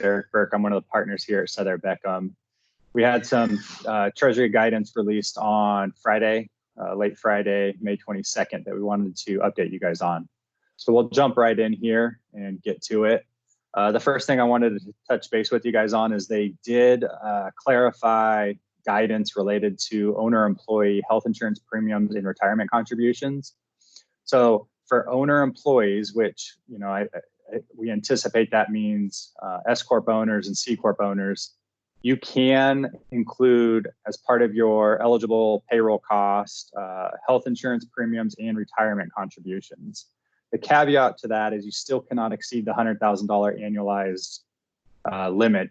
Eric Burke. I'm one of the partners here at Southern Beckham. We had some Treasury guidance released on Friday, late Friday, May 22nd, that we wanted to update you guys on. So we'll jump right in here and get to it. The first thing I wanted to touch base with you guys on is they did clarify guidance related to owner-employee health insurance premiums and retirement contributions. So for owner employees, which we anticipate that means S Corp owners and C Corp owners, you can include as part of your eligible payroll cost, health insurance premiums and retirement contributions. The caveat to that is you still cannot exceed the $100,000 annualized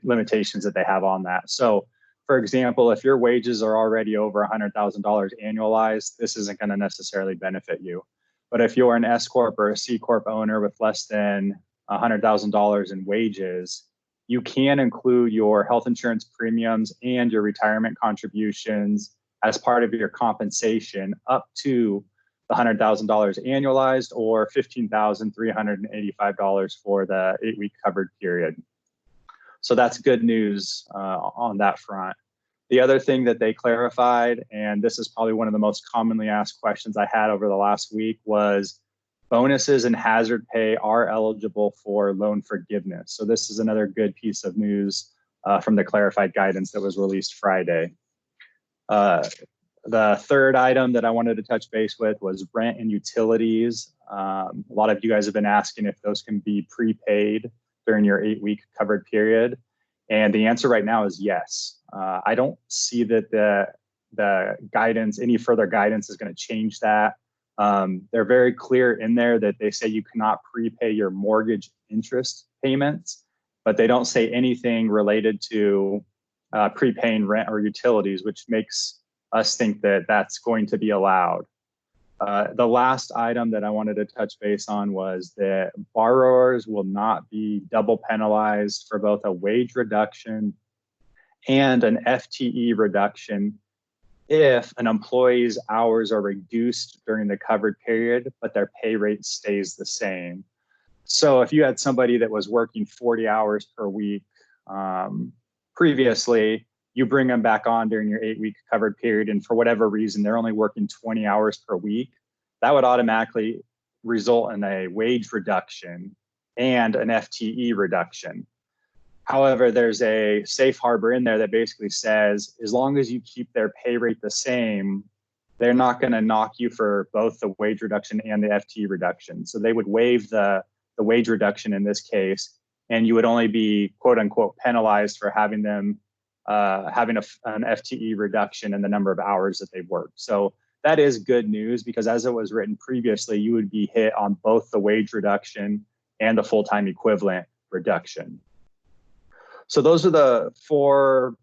limitations that they have on that. So for example, if your wages are already over $100,000 annualized, this isn't going to necessarily benefit you. But if you're an S Corp or a C Corp owner with less than $100,000 in wages, you can include your health insurance premiums and your retirement contributions as part of your compensation up to the $100,000 annualized or $15,385 for the 8-week covered period. So that's good news on that front. The other thing that they clarified, and this is probably one of the most commonly asked questions I had over the last week, was bonuses and hazard pay are eligible for loan forgiveness. So this is another good piece of news from the clarified guidance that was released Friday. The third item that I wanted to touch base with was rent and utilities. A lot of you guys have been asking if those can be prepaid during your 8-week covered period. And the answer right now is yes. I don't see that the guidance, any further guidance is going to change that. They're very clear in there that they say you cannot prepay your mortgage interest payments, but they don't say anything related to prepaying rent or utilities, which makes us think that that's going to be allowed. The last item that I wanted to touch base on was that borrowers will not be double penalized for both a wage reduction and an FTE reduction if an employee's hours are reduced during the covered period, but their pay rate stays the same. So if you had somebody that was working 40 hours per week previously, you bring them back on during your 8-week covered period, and for whatever reason, they're only working 20 hours per week, that would automatically result in a wage reduction and an FTE reduction. However, there's a safe harbor in there that basically says, as long as you keep their pay rate the same, they're not going to knock you for both the wage reduction and the FTE reduction. So they would waive the wage reduction in this case, and you would only be quote unquote penalized for having them having an FTE reduction in the number of hours that they've worked. So that is good news, because as it was written previously, you would be hit on both the wage reduction and the full-time equivalent reduction. So those are the four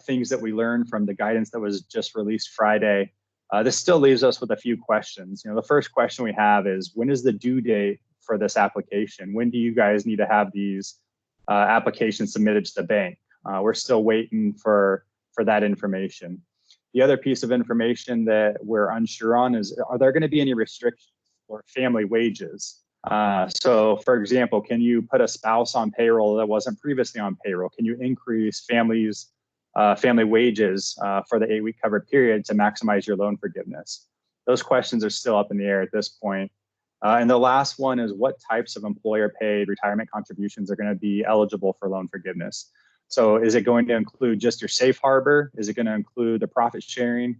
things that we learned from the guidance that was just released Friday. This still leaves us with a few questions. The first question we have is, when is the due date for this application? When do you guys need to have these applications submitted to the bank? We're still waiting for that information. The other piece of information that we're unsure on is, are there going to be any restrictions for family wages? So for example, can you put a spouse on payroll that wasn't previously on payroll? Can you increase family wages for the 8-week covered period to maximize your loan forgiveness? Those questions are still up in the air at this point. And the last one is, what types of employer paid retirement contributions are going to be eligible for loan forgiveness? So is it going to include just your safe harbor? Is it going to include the profit sharing?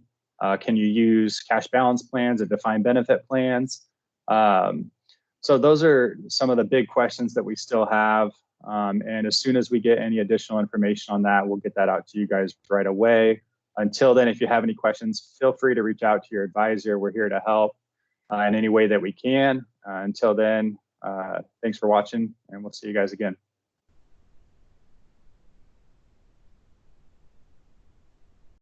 Can you use cash balance plans or defined benefit plans? So those are some of the big questions that we still have. And as soon as we get any additional information on that, we'll get that out to you guys right away. Until then, if you have any questions, feel free to reach out to your advisor. We're here to help in any way that we can. Until then, thanks for watching, and we'll see you guys again.